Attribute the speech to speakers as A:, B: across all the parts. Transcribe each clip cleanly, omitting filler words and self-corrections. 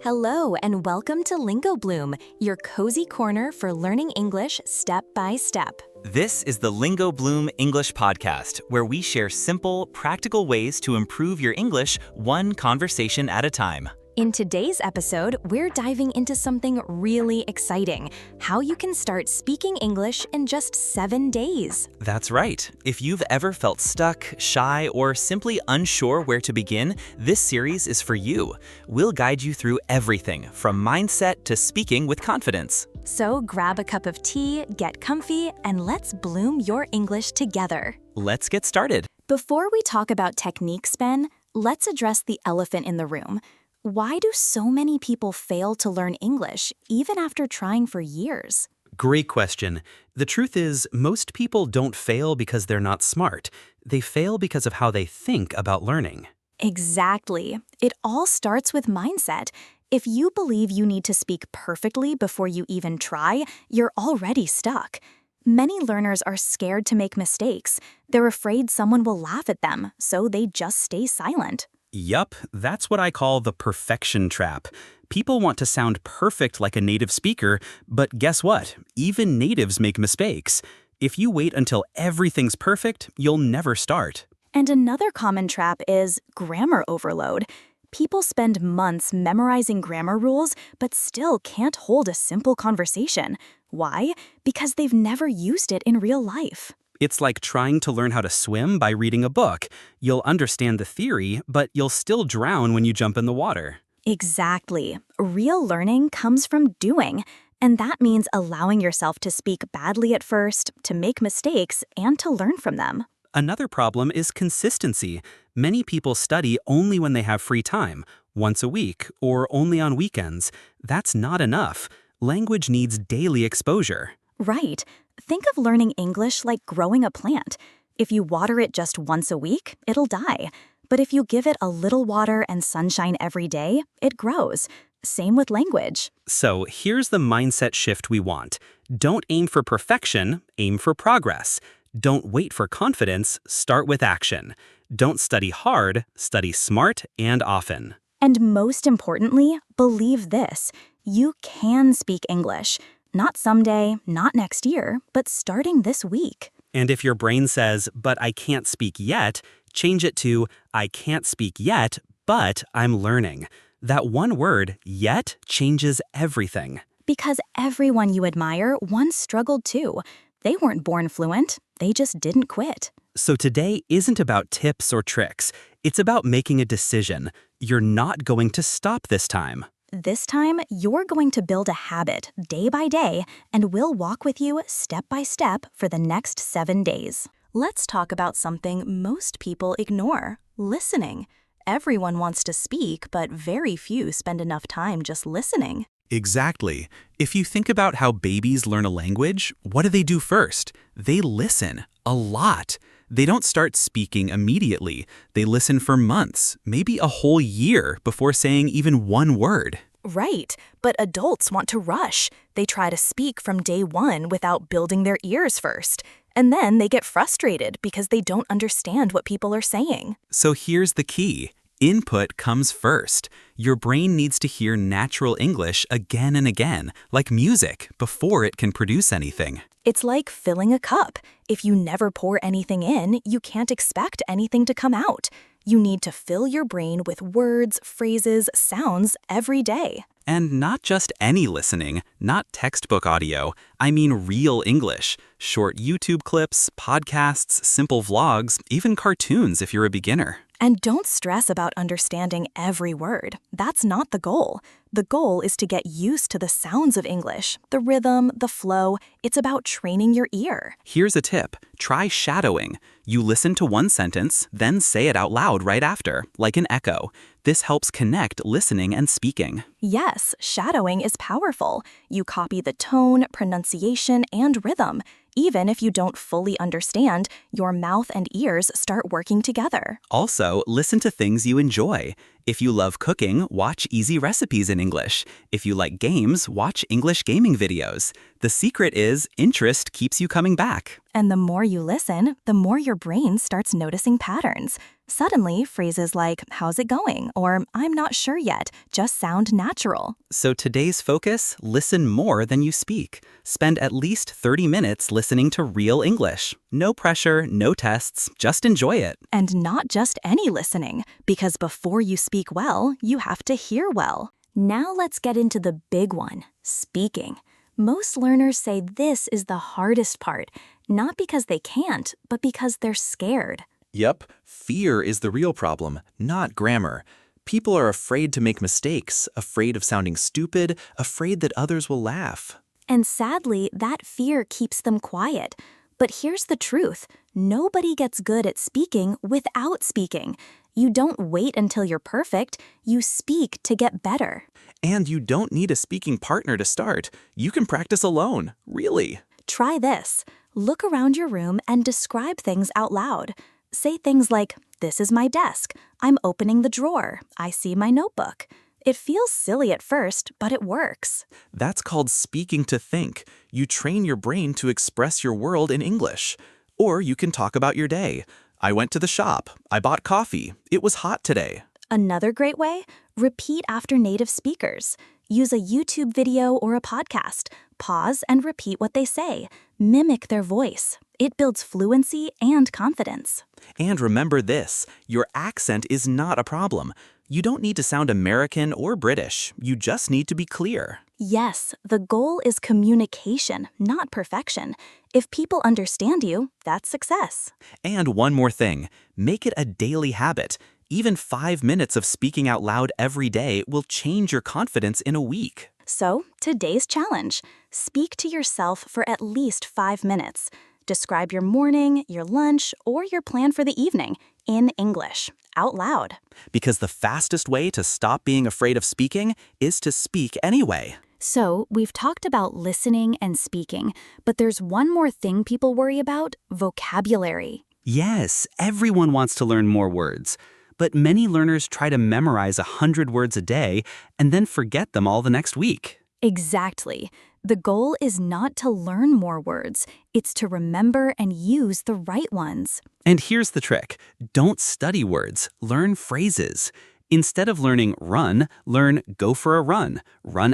A: Hello and welcome to Lingo Bloom, your cozy corner for learning English step by step.
B: This is the Lingo Bloom English podcast, where we share simple, practical ways to improve your English one conversation at a time.
A: In today's episode, we're diving into something really exciting, how you can start speaking English in just 7 days.
B: That's right. If you've ever felt stuck, shy, or simply unsure where to begin, this series is for you. We'll guide you through everything from mindset to speaking with confidence.
A: So grab a cup of tea, get comfy, and let's bloom your English together.
B: Let's get started.
A: Before we talk about techniques, Ben, let's address the elephant in the room. Why do so many people fail to learn English, even after trying for years?
C: Great question. The truth is, most people don't fail because they're not smart. They fail because of how they think about learning.
A: Exactly. It all starts with mindset. If you believe you need to speak perfectly before you even try, you're already stuck. Many learners are scared to make mistakes. They're afraid someone will laugh at them, so they just stay silent.
C: Yup, that's what I call the perfection trap. People want to sound perfect like a native speaker, but guess what? Even natives make mistakes. If you wait until everything's perfect, you'll never start.
A: And another common trap is grammar overload. People spend months memorizing grammar rules, but still can't hold a simple conversation. Why? Because they've never used it in real life.
C: It's like trying to learn how to swim by reading a book. You'll understand the theory, but you'll still drown when you jump in the water.
A: Exactly. Real learning comes from doing, and that means allowing yourself to speak badly at first, to make mistakes, and to learn from them.
C: Another problem is consistency. Many people study only when they have free time, once a week, or only on weekends. That's not enough. Language needs daily exposure.
A: Right. Think of learning English like growing a plant. If you water it just once a week, it'll die. But if you give it a little water and sunshine every day, it grows. Same with language.
C: So here's the mindset shift we want. Don't aim for perfection, aim for progress. Don't wait for confidence, start with action. Don't study hard, study smart and often.
A: And most importantly, believe this. You can speak English. Not someday, not next year, but starting this week.
C: And if your brain says, but I can't speak yet, change it to, I can't speak yet, but I'm learning. That one word, yet, changes everything.
A: Because everyone you admire once struggled too. They weren't born fluent, they just didn't quit.
C: So today isn't about tips or tricks. It's about making a decision. You're not going to stop this time.
A: This time, you're going to build a habit day by day, and we'll walk with you step by step for the next 7 days. Let's talk about something most people ignore: listening. Everyone wants to speak, but very few spend enough time just listening.
C: Exactly. If you think about how babies learn a language, what do they do first? They listen a lot. They don't start speaking immediately. They listen for months, maybe a whole year, before saying even one word.
A: Right, but adults want to rush. They try to speak from day one without building their ears first. And then they get frustrated because they don't understand what people are saying.
C: So here's the key. Input comes first. Your brain needs to hear natural English again and again, like music, before it can produce anything.
A: It's like filling a cup. If you never pour anything in, you can't expect anything to come out. You need to fill your brain with words, phrases, sounds every day.
C: And not just any listening, not textbook audio. I mean real English. Short YouTube clips, podcasts, simple vlogs, even cartoons if you're a beginner.
A: And don't stress about understanding every word. That's not the goal. The goal is to get used to the sounds of English, the rhythm, the flow. It's about training your ear.
C: Here's a tip. Try shadowing. You listen to one sentence, then say it out loud right after, like an echo. This helps connect listening and speaking.
A: Yes, shadowing is powerful. You copy the tone, pronunciation, and rhythm. Even if you don't fully understand, your mouth and ears start working together.
C: Also, listen to things you enjoy. If you love cooking, watch easy recipes in English. If you like games, watch English gaming videos. The secret is interest keeps you coming back.
A: And the more you listen, the more your brain starts noticing patterns. Suddenly, phrases like, "How's it going?" or "I'm not sure yet" just sound natural.
C: So today's focus, listen more than you speak. Spend at least 30 minutes listening to real English. No pressure, no tests, just enjoy it.
A: And not just any listening, because before you speak well, you have to hear well. Now let's get into the big one, speaking. Most learners say this is the hardest part, not because they can't, but because they're scared.
C: Yep, fear is the real problem, not grammar. People are afraid to make mistakes, afraid of sounding stupid, afraid that others will laugh.
A: And sadly, that fear keeps them quiet. But here's the truth. Nobody gets good at speaking without speaking. You don't wait until you're perfect. You speak to get better.
C: And you don't need a speaking partner to start. You can practice alone, really.
A: Try this. Look around your room and describe things out loud. Say things like, "This is my desk. I'm opening the drawer. I see my notebook." It feels silly at first, but it works.
C: That's called speaking to think. You train your brain to express your world in English. Or you can talk about your day. I went to the shop. I bought coffee. It was hot today.
A: Another great way? Repeat after native speakers. Use a YouTube video or a podcast. Pause and repeat what they say. Mimic their voice. It builds fluency and confidence.
C: And remember this, your accent is not a problem. You don't need to sound American or British. You just need to be clear.
A: Yes, the goal is communication, not perfection. If people understand you, that's success.
C: And one more thing, make it a daily habit. Even 5 minutes of speaking out loud every day will change your confidence in a week.
A: So, today's challenge. Speak to yourself for at least 5 minutes. Describe your morning, your lunch, or your plan for the evening in English, out loud.
C: Because the fastest way to stop being afraid of speaking is to speak anyway.
A: So, we've talked about listening and speaking, but there's one more thing people worry about, vocabulary.
C: Yes, everyone wants to learn more words. But many learners try to memorize 100 words a day and then forget them all the next week.
A: Exactly. The goal is not to learn more words, it's to remember and use the right ones.
C: And here's the trick. Don't study words, learn phrases. Instead of learning run, learn go for a run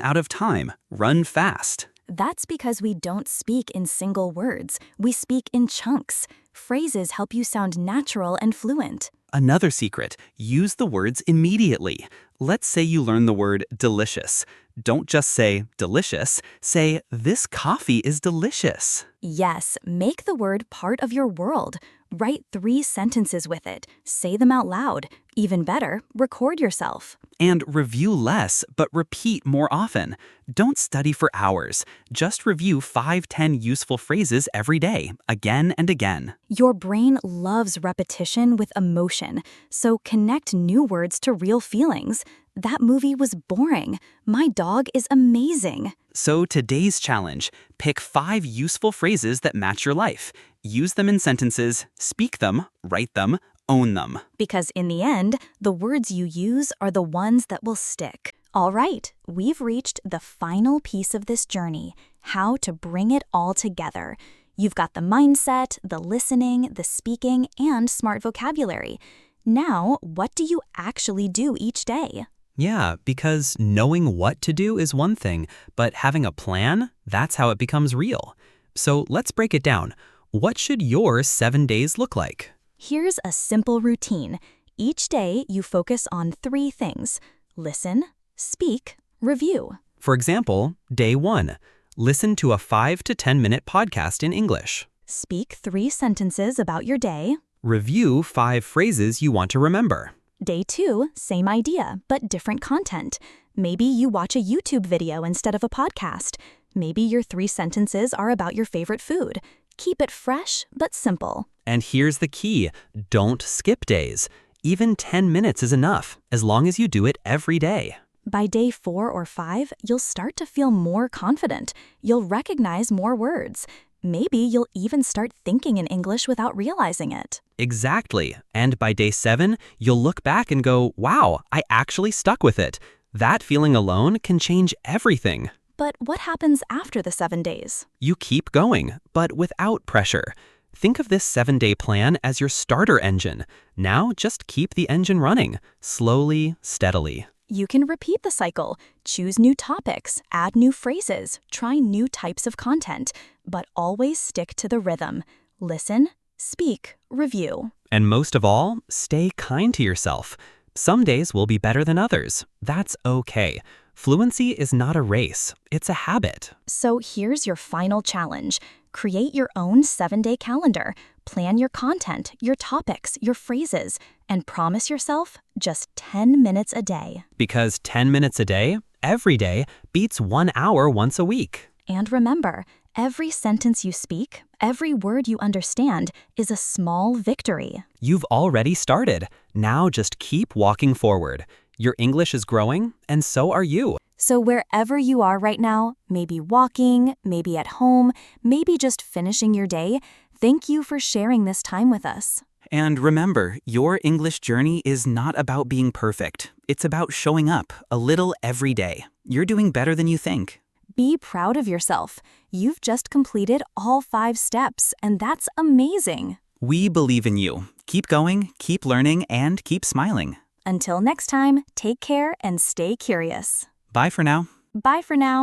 C: out of time, run fast.
A: That's because we don't speak in single words, we speak in chunks. Phrases help you sound natural and fluent.
C: Another secret, use the words immediately. Let's say you learn the word delicious. Don't just say delicious, say this coffee is delicious.
A: Yes, make the word part of your world. Write 3 sentences with it. Say them out loud. Even better, record yourself.
C: And review less, but repeat more often. Don't study for hours. Just review 5-10 useful phrases every day, again and again.
A: Your brain loves repetition with emotion, so connect new words to real feelings. That movie was boring. My dog is amazing.
C: So today's challenge, pick 5 useful phrases that match your life. Use them in sentences, speak them, write them, own them.
A: Because in the end, the words you use are the ones that will stick. All right, we've reached the final piece of this journey, how to bring it all together. You've got the mindset, the listening, the speaking, and smart vocabulary. Now, what do you actually do each day?
C: Yeah, because knowing what to do is one thing, but having a plan, that's how it becomes real. So let's break it down. What should your 7 days look like?
A: Here's a simple routine. Each day, you focus on 3 things. Listen, speak, review.
C: For example, day 1, listen to a 5 to 10 minute podcast in English.
A: Speak 3 sentences about your day.
C: Review 5 phrases you want to remember.
A: Day 2, same idea, but different content. Maybe you watch a YouTube video instead of a podcast. Maybe your 3 sentences are about your favorite food. Keep it fresh, but simple.
C: And here's the key, don't skip days. Even 10 minutes is enough, as long as you do it every day.
A: By day 4 or 5, you'll start to feel more confident. You'll recognize more words. Maybe you'll even start thinking in English without realizing it.
C: Exactly. And by day 7, you'll look back and go, wow, I actually stuck with it. That feeling alone can change everything.
A: But what happens after the 7 days?
C: You keep going, but without pressure.
B: Think of this 7-day plan as your starter engine. Now just keep the engine running, slowly, steadily.
A: You can repeat the cycle, choose new topics, add new phrases, try new types of content, but always stick to the rhythm. Listen, speak, review.
B: And most of all, stay kind to yourself. Some days will be better than others. That's okay. Fluency is not a race, it's a habit.
A: So here's your final challenge. Create your own 7-day calendar. Plan your content, your topics, your phrases, and promise yourself just 10 minutes a day.
B: Because 10 minutes a day, every day, beats 1 hour once a week.
A: And remember, every sentence you speak, every word you understand is a small victory.
B: You've already started. Now just keep walking forward. Your English is growing, and so are you.
A: So wherever you are right now, maybe walking, maybe at home, maybe just finishing your day, thank you for sharing this time with us.
C: And remember, your English journey is not about being perfect. It's about showing up a little every day. You're doing better than you think.
A: Be proud of yourself. You've just completed all 5 steps, and that's amazing.
C: We believe in you. Keep going, keep learning, and keep smiling.
A: Until next time, take care and stay curious.
C: Bye for now.
A: Bye for now.